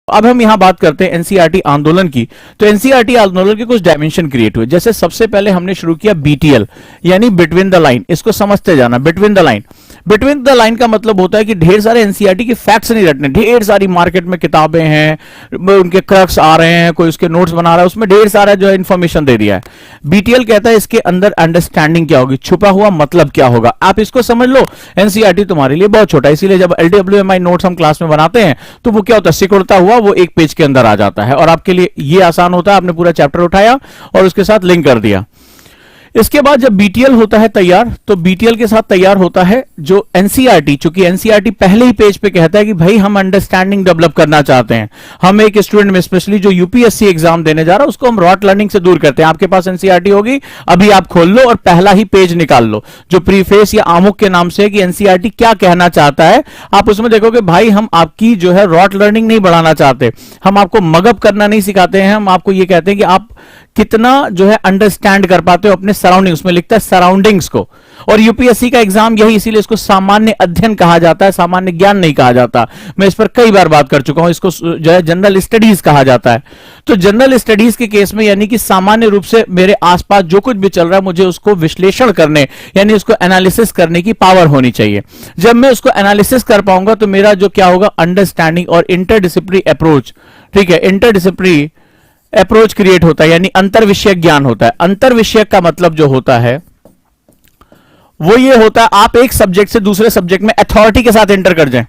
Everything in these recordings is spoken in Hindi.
अब हम यहां बात करते हैं एनसीईआरटी आंदोलन की। तो एनसीईआरटी आंदोलन के कुछ डायमेंशन क्रिएट हुए। जैसे सबसे पहले हमने शुरू किया बीटीएल, यानी बिटवीन द लाइन। इसको समझते जाना, between the line. Between the line का मतलब होता है कि ढेर सारे एनसीईआरटी के फैक्ट्स नहीं रटने। ढेर सारी मार्केट में किताबें हैं, उनके क्रक्स आ रहे हैं, कोई उसके नोट्स बना रहा है, उसमें ढेर सारा जो है इंफॉर्मेशन दे दिया है। बीटीएल कहता है इसके अंदर अंडरस्टैंडिंग क्या होगी, छुपा हुआ मतलब क्या होगा, आप इसको समझ लो। एनसीईआरटी तुम्हारे लिए बहुत छोटा है, इसीलिए जब एलडब्ल्यूएमआई नोट्स हम क्लास में बनाते हैं तो वो क्या होता है, सिकुड़ता हुआ वो एक पेज के अंदर आ जाता है और आपके लिए ये आसान होता है। आपने पूरा चैप्टर उठाया और उसके साथ लिंक कर दिया। इसके बाद जब बीटीएल होता है तैयार, तो बीटीएल के साथ तैयार होता है जो एनसीईआरटी। चूंकि एनसीईआरटी पहले ही पेज पे कहता है कि भाई हम अंडरस्टैंडिंग डेवलप करना चाहते हैं, हम एक स्टूडेंट में स्पेशली जो यूपीएससी एग्जाम देने जा रहा है उसको हम रॉट लर्निंग से दूर करते हैं। आपके पास एनसीईआरटी होगी, अभी आप खोल लो और पहला ही पेज निकाल लो जो प्रीफेस या आमुख के नाम से है कि एनसीईआरटी क्या कहना चाहता है। आप उसमें देखोगे भाई हम आपकी जो है रॉट लर्निंग नहीं बढ़ाना चाहते, हम आपको मगअप करना नहीं सिखाते हैं, हम आपको ये कहते हैं कि आप कितना जो है अंडरस्टैंड कर पाते हो अपने सराउंडिंग। उसमें लिखता है सराउंडिंग्स को। और यूपीएससी का एग्जाम यही, इसीलिए इसको सामान्य अध्ययन कहा जाता है, सामान्य ज्ञान नहीं कहा जाता। मैं इस पर कई बार बात कर चुका हूं, इसको जो है जनरल स्टडीज कहा जाता है। तो जनरल स्टडीज के केस में यानी कि सामान्य रूप से मेरे आसपास जो कुछ भी चल रहा है मुझे उसको विश्लेषण करने यानी उसको एनालिसिस करने की पावर होनी चाहिए। जब मैं उसको एनालिसिस कर पाऊंगा तो मेरा जो क्या होगा, अंडरस्टैंडिंग और इंटरडिसिप्लिनरी अप्रोच, ठीक है, इंटरडिसिप्लिनरी अप्रोच क्रिएट होता है, यानी अंतर विषयक ज्ञान होता है। अंतर विषयक का मतलब जो होता है वो ये होता है आप एक सब्जेक्ट से दूसरे सब्जेक्ट में अथॉरिटी के साथ एंटर कर जाएं,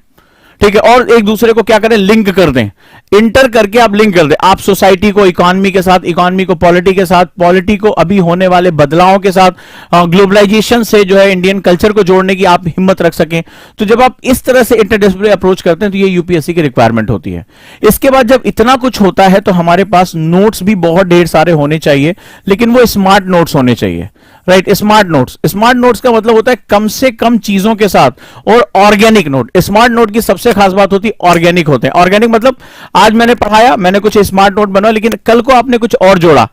ठीक है, और एक दूसरे को क्या करें, लिंक कर दें। इंटर करके आप लिंक कर दें, आप सोसाइटी को इकोनॉमी के साथ, इकोनॉमी को पॉलिटी के साथ, पॉलिटी को अभी होने वाले बदलावों के साथ, ग्लोबलाइजेशन से जो है इंडियन कल्चर को जोड़ने की आप हिम्मत रख सकें। तो जब आप इस तरह से इंटरडिसिप्लिनरी अप्रोच करते हैं तो ये यूपीएससी की रिक्वायरमेंट होती है। इसके बाद जब इतना कुछ होता है तो हमारे पास नोट्स भी बहुत ढेर सारे होने चाहिए, लेकिन वो स्मार्ट नोट्स होने चाहिए, right. Smart notes, smart notes का मतलब होता है कम से कम चीजों के साथ, और ऑर्गेनिक नोट। स्मार्ट नोट की सबसे खास बात होती है ऑर्गेनिक होते हैं। ऑर्गेनिक मतलब आज मैंने पढ़ाया, मैंने कुछ स्मार्ट नोट बनवा, लेकिन कल को आपने कुछ और जोड़ा,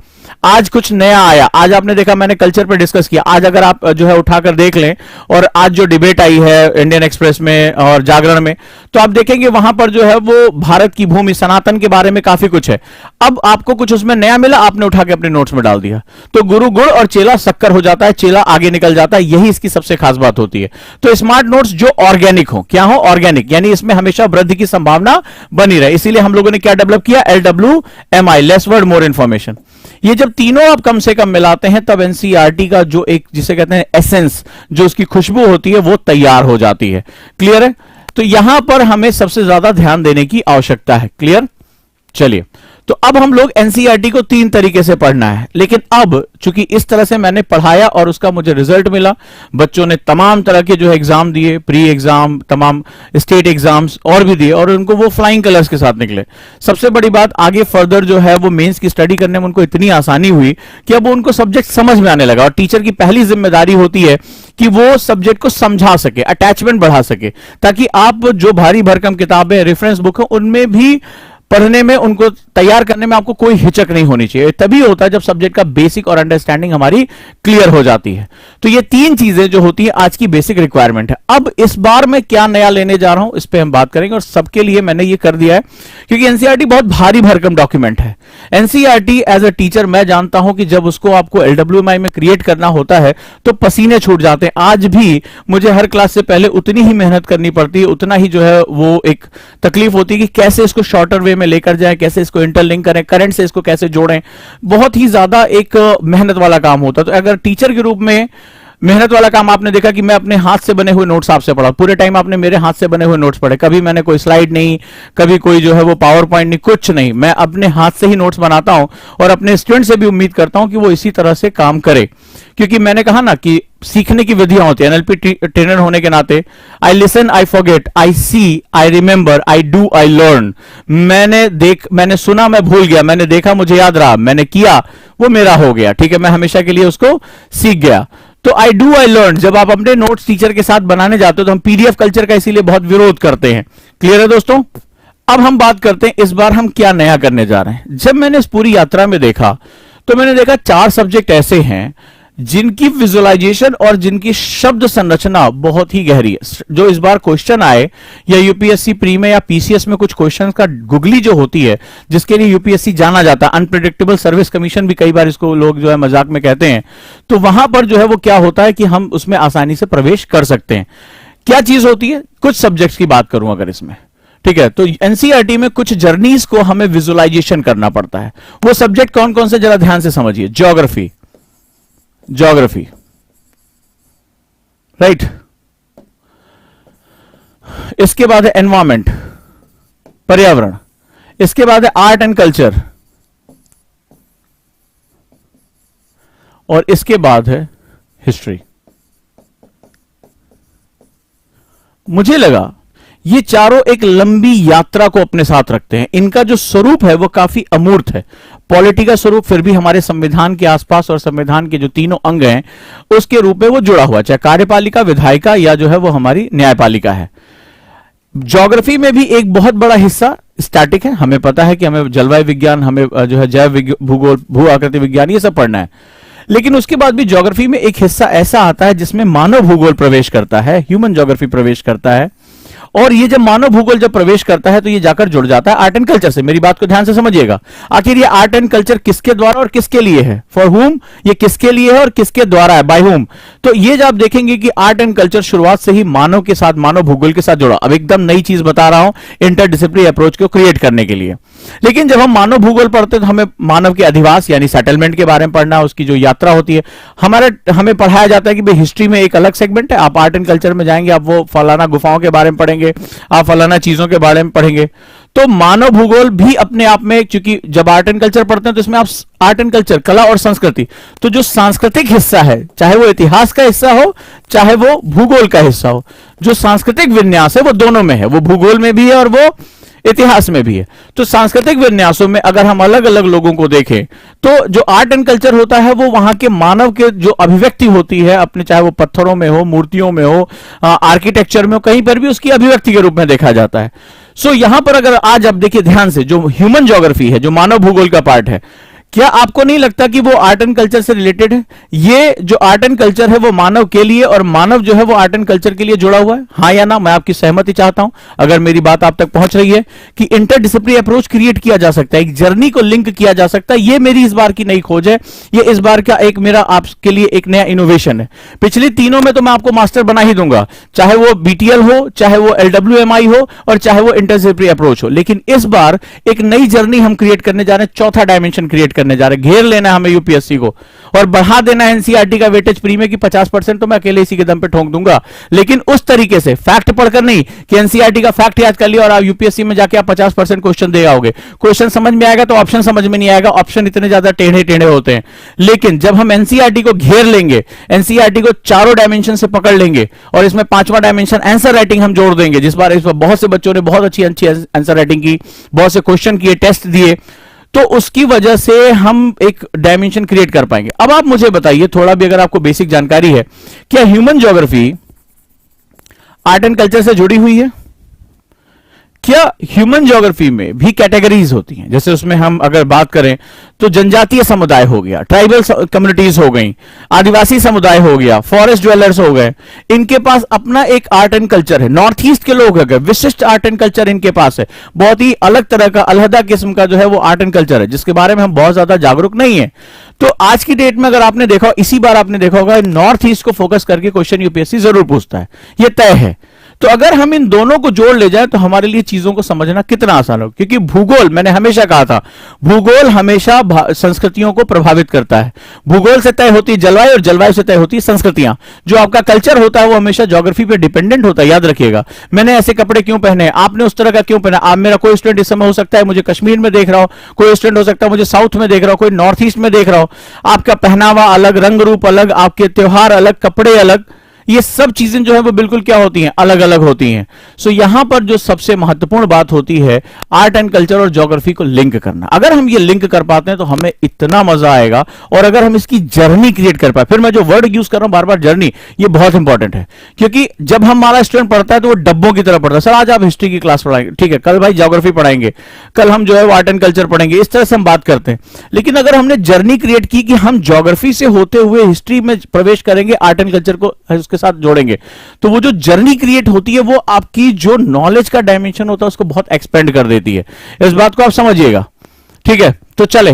आज कुछ नया आया, आज आपने देखा मैंने कल्चर पर डिस्कस किया। आज अगर आप जो है उठाकर देख लें और आज जो डिबेट आई है इंडियन एक्सप्रेस में और जागरण में, तो आप देखेंगे वहां पर जो है वो भारत की भूमि, सनातन के बारे में काफी कुछ है। अब आपको कुछ उसमें नया मिला, आपने उठा के अपने नोट्स में डाल दिया, तो गुरु गुड़ और चेला शक्कर हो जाता है, चेला आगे निकल जाता है। यही इसकी सबसे खास बात होती है। तो स्मार्ट नोट्स जो ऑर्गेनिक हो, क्या हो, ऑर्गेनिक, यानी इसमें हमेशा वृद्धि की संभावना बनी रहे। इसीलिए हम लोगों ने क्या डेवलप किया, LWMI, less word more information. ये जब तीनों आप कम से कम मिलाते हैं तब एनसीईआरटी का जो एक जिसे कहते हैं एसेंस, जो उसकी खुशबू होती है वो तैयार हो जाती है। क्लियर है? तो यहां पर हमें सबसे ज्यादा ध्यान देने की आवश्यकता है। क्लियर? चलिए, तो अब हम लोग एनसीईआरटी को 3 तरीके से पढ़ना है, लेकिन अब चूंकि इस तरह से मैंने पढ़ाया और उसका मुझे रिजल्ट मिला, बच्चों ने तमाम तरह के जो एग्जाम दिए, प्री एग्जाम, तमाम स्टेट एग्जाम्स और भी दिए, और उनको वो फ्लाइंग कलर्स के साथ निकले। सबसे बड़ी बात, आगे फर्दर जो है वो मेंस की स्टडी करने में उनको इतनी आसानी हुई कि अब उनको सब्जेक्ट समझ में आने लगा। और टीचर की पहली जिम्मेदारी होती है कि वो सब्जेक्ट को समझा सके, अटैचमेंट बढ़ा सके, ताकि आप जो भारी भरकम किताबें, रेफरेंस बुक है, उनमें भी पढ़ने में, उनको तैयार करने में आपको कोई हिचक नहीं होनी चाहिए। तभी होता है जब सब्जेक्ट का बेसिक और अंडरस्टैंडिंग हमारी क्लियर हो जाती है। तो ये 3 चीजें जो होती है आज की बेसिक रिक्वायरमेंट है। अब इस बार मैं क्या नया लेने जा रहा हूं इस पे हम बात करेंगे, और सबके लिए मैंने ये कर दिया है क्योंकि एनसीईआरटी बहुत भारी भरकम डॉक्यूमेंट है। एनसीईआरटी एज अ टीचर मैं जानता हूं कि जब उसको आपको एलडब्ल्यूएमआई में क्रिएट करना होता है तो पसीने छूट जाते हैं। आज भी मुझे हर क्लास से पहले उतनी ही मेहनत करनी पड़ती है, उतना ही जो है वो एक तकलीफ होती है कि कैसे इसको शॉर्टर वे में लेकर जाएं, कैसे इसको इंटरलिंक करें, करंट से इसको कैसे जोड़ें। बहुत ही ज्यादा एक मेहनत वाला काम होता है। तो अगर टीचर के रूप में मेहनत वाला काम आपने देखा कि मैं अपने हाथ से बने हुए नोट्स आपसे पढ़ा, पूरे टाइम आपने मेरे हाथ से बने हुए नोट्स पढ़े, कभी मैंने कोई स्लाइड नहीं, कभी कोई जो है वो पावर पॉइंट नहीं, कुछ नहीं, मैं अपने हाथ से ही नोट्स बनाता हूं और अपने स्टूडेंट से भी उम्मीद करता हूं कि वो इसी तरह से काम करे। क्योंकि मैंने कहा ना कि सीखने की विधियां होती है, एनएलपी ट्रेनर होने के नाते I listen, I forget, I see, I remember, I do, I learn. मैंने सुना, मैं भूल गया, मैंने देखा, मुझे याद रहा, मैंने किया, वो मेरा हो गया, ठीक है, मैं हमेशा के लिए उसको सीख गया। तो आई डू, आई लर्न, जब आप अपने नोट्स टीचर के साथ बनाने जाते हो तो हम पीडीएफ कल्चर का इसीलिए बहुत विरोध करते हैं। क्लियर है दोस्तों? अब हम बात करते हैं इस बार हम क्या नया करने जा रहे हैं। जब मैंने इस पूरी यात्रा में देखा तो मैंने देखा 4 सब्जेक्ट ऐसे हैं जिनकी विजुअलाइजेशन और जिनकी शब्द संरचना बहुत ही गहरी है। जो इस बार क्वेश्चन आए या यूपीएससी प्री में या पीसीएस में कुछ क्वेश्चन का गुगली जो होती है, जिसके लिए यूपीएससी जाना जाता है, अनप्रिडिक्टेबल सर्विस कमीशन भी कई बार इसको लोग जो है मजाक में कहते हैं, तो वहां पर जो है वो क्या होता है कि हम उसमें आसानी से प्रवेश कर सकते हैं। क्या चीज होती है, कुछ सब्जेक्ट्स की बात करूं अगर इसमें, ठीक है, तो एनसीईआरटी में कुछ जर्नीज को हमें विजुअलाइजेशन करना पड़ता है। वो सब्जेक्ट कौन कौन से, जरा ध्यान से समझिए। Geography, geography, right. इसके बाद है एनवायरमेंट, पर्यावरण। इसके बाद है आर्ट एंड कल्चर, और इसके बाद है हिस्ट्री। मुझे लगा ये चारों एक लंबी यात्रा को अपने साथ रखते हैं। इनका जो स्वरूप है वो काफी अमूर्त है। पॉलिटी का स्वरूप फिर भी हमारे संविधान के आसपास और संविधान के जो तीनों अंग हैं उसके रूप में वो जुड़ा हुआ, चाहे कार्यपालिका, विधायिका या जो है वो हमारी न्यायपालिका है। ज्योग्राफी में भी एक बहुत बड़ा हिस्सा स्टैटिक है। हमें पता है कि हमें जलवायु विज्ञान, हमें जो है जैव भूगोल, भू आकृति विज्ञान, ये सब पढ़ना है। लेकिन उसके बाद भी ज्योग्राफी में एक हिस्सा ऐसा आता है जिसमें मानव भूगोल प्रवेश करता है, ह्यूमन ज्योग्राफी प्रवेश करता है। और ये जब मानव भूगोल जब प्रवेश करता है तो ये जाकर जुड़ जाता है आर्ट एंड कल्चर से। मेरी बात को ध्यान से समझिएगा। आखिर ये आर्ट एंड कल्चर किसके द्वारा और किसके लिए है, फॉर हुम, ये किसके लिए है और किसके द्वारा है, बाय हुम। तो ये जब आप देखेंगे कि आर्ट एंड कल्चर शुरुआत से ही मानव के साथ, मानव भूगोल के साथ जुड़ा। अब एकदम नई चीज बता रहा हूं इंटरडिसिप्लिनरी अप्रोच को क्रिएट करने के लिए। लेकिन जब हम मानव भूगोल पढ़ते हैं तो हमें मानव के अधिवास यानी सेटलमेंट के बारे में पढ़ना, उसकी जो यात्रा होती है। हमें पढ़ाया जाता है कि भाई हिस्ट्री में एक अलग सेगमेंट है, आप आर्ट एंड कल्चर में जाएंगे, आप वो फलाना गुफाओं के बारे में पढ़ेंगे, आप फलाना चीजों के बारे में पढ़ेंगे। तो मानव भूगोल भी अपने आप में, क्योंकि जब आर्ट एंड कल्चर पढ़ते हैं तो इसमें आप आर्ट एंड कल्चर, कला और संस्कृति, तो जो सांस्कृतिक हिस्सा है, चाहे वो इतिहास का हिस्सा हो चाहे वो भूगोल का हिस्सा हो, जो सांस्कृतिक विन्यास है वो दोनों में है, वो भूगोल में भी है और वो इतिहास में भी है। तो सांस्कृतिक विन्यासों में अगर हम अलग अलग लोगों को देखें तो जो आर्ट एंड कल्चर होता है वो वहां के मानव के जो अभिव्यक्ति होती है अपने, चाहे वो पत्थरों में हो, मूर्तियों में हो, आर्किटेक्चर में हो, कहीं पर भी उसकी अभिव्यक्ति के रूप में देखा जाता है। सो यहां पर अगर आज आप देखिए ध्यान से, जो ह्यूमन ज्योग्राफी है, जो मानव भूगोल का पार्ट है, क्या आपको नहीं लगता कि वो आर्ट एंड कल्चर से रिलेटेड है? ये जो आर्ट एंड कल्चर है वो मानव के लिए और मानव जो है वो आर्ट एंड कल्चर के लिए जुड़ा हुआ है, हाँ या ना? मैं आपकी सहमति चाहता हूं अगर मेरी बात आप तक पहुंच रही है कि इंटरडिसिप्लिनरी अप्रोच क्रिएट किया जा सकता है, एक जर्नी को लिंक किया जा सकता है। ये मेरी इस बार की नई खोज है, ये इस बार का एक मेरा आपके लिए एक नया इनोवेशन है। पिछली तीनों में तो मैं आपको मास्टर बना ही दूंगा, चाहे वो बीटीएल हो, चाहे वो एलडब्ल्यूएमआई हो और चाहे वो इंटरडिसिप्लिनरी अप्रोच हो। लेकिन इस बार एक नई जर्नी हम क्रिएट करने जा रहे हैं, चौथा डायमेंशन क्रिएट करने जा रहे हैं। घेर लेना हमें यूपीएससी को और बढ़ा देना एनसीईआरटी का वेटेज प्री में कि 50% तो मैं अकेले इसी के दम पे ठोक दूंगा। लेकिन उस तरीके से फैक्ट पढ़कर नहीं कि एनसीईआरटी का फैक्ट याद कर लिया और आप यूपीएससी में जाके आप 50% क्वेश्चन दे आओगे। क्वेश्चन समझ में आएगा तो ऑप्शन समझ में नहीं आएगा, ऑप्शन इतने ज्यादा टेढ़े टेढ़े होते हैं। लेकिन जब हम एनसीईआरटी को घेर लेंगे, एनसीईआरटी को चारों डायमेंशन से पकड़ लेंगे और इसमें पांचवा डायमेंशन आंसर राइटिंग हम जोड़ देंगे, जिस बार इस बार बहुत से बच्चों ने बहुत अच्छी आंसर राइटिंग की, बहुत से क्वेश्चन किए, टेस्ट दिए, तो उसकी वजह से हम एक डायमेंशन क्रिएट कर पाएंगे। अब आप मुझे बताइए, थोड़ा भी अगर आपको बेसिक जानकारी है, क्या human geography art and culture से जुड़ी हुई है? क्या ह्यूमन ज्योग्राफी में भी कैटेगरीज होती हैं? जैसे उसमें हम अगर बात करें तो जनजातीय समुदाय हो गया, ट्राइबल कम्युनिटीज हो गई, आदिवासी समुदाय हो गया, फॉरेस्ट ड्वेलर्स हो गए, इनके पास अपना एक आर्ट एंड कल्चर है। नॉर्थ ईस्ट के लोग अगर विशिष्ट आर्ट एंड कल्चर इनके पास है, बहुत ही अलग तरह का, अलहदा किस्म का जो है वो आर्ट एंड कल्चर है, जिसके बारे में हम बहुत ज्यादा जागरूक नहीं है। तो आज की डेट में अगर आपने देखा, इसी बार आपने देखा होगा, नॉर्थ ईस्ट को फोकस करके क्वेश्चन यूपीएससी जरूर पूछता है, यह तय है। तो अगर हम इन दोनों को जोड़ ले जाएं तो हमारे लिए चीजों को समझना कितना आसान हो, क्योंकि भूगोल, मैंने हमेशा कहा था, भूगोल हमेशा संस्कृतियों को प्रभावित करता है। भूगोल से तय होती है जलवायु और जलवायु से तय होती है संस्कृतियां। जो आपका कल्चर होता है वो हमेशा ज्योग्राफी पे डिपेंडेंट होता है, याद रखिएगा। मैंने ऐसे कपड़े क्यों पहने, आपने उस तरह का क्यों पहना। आप, मेरा कोई स्टूडेंट इस समय हो सकता है मुझे कश्मीर में देख रहा हो, कोई स्टूडेंट हो सकता है मुझे साउथ में देख रहा हो, कोई नॉर्थ ईस्ट में देख रहा हो। आपका पहनावा अलग, रंग रूप अलग, आपके त्योहार अलग, कपड़े अलग, ये सब चीजें जो है वो बिल्कुल क्या होती हैं, अलग अलग होती हैं। सो यहां पर जो सबसे महत्वपूर्ण बात होती है आर्ट एंड कल्चर और ज्योग्राफी को लिंक करना। अगर हम ये लिंक कर पाते हैं तो हमें इतना मजा आएगा। और अगर हम इसकी जर्नी क्रिएट कर पाए, फिर मैं जो वर्ड यूज कर रहा हूं बार बार जर्नी, ये बहुत इंपॉर्टेंट है, क्योंकि जब हमारा स्टूडेंट पढ़ता है तो वो डब्बों की तरह पढ़ता है। सर आज आप हिस्ट्री की क्लास पढ़ाएंगे, ठीक है, कल भाई ज्योग्राफी पढ़ाएंगे, कल हम जो है आर्ट एंड कल्चर पढ़ेंगे, इस तरह से हम बात करते हैं। लेकिन अगर हमने जर्नी क्रिएट की कि हम ज्योग्राफी से होते हुए हिस्ट्री में प्रवेश करेंगे, आर्ट एंड कल्चर को उसके साथ जोड़ेंगे, तो वो जो जर्नी क्रिएट होती है वो आपकी जो नॉलेज का डायमेंशन होता है उसको बहुत एक्सपेंड कर देती है। इस बात को आप समझिएगा, ठीक है। तो चले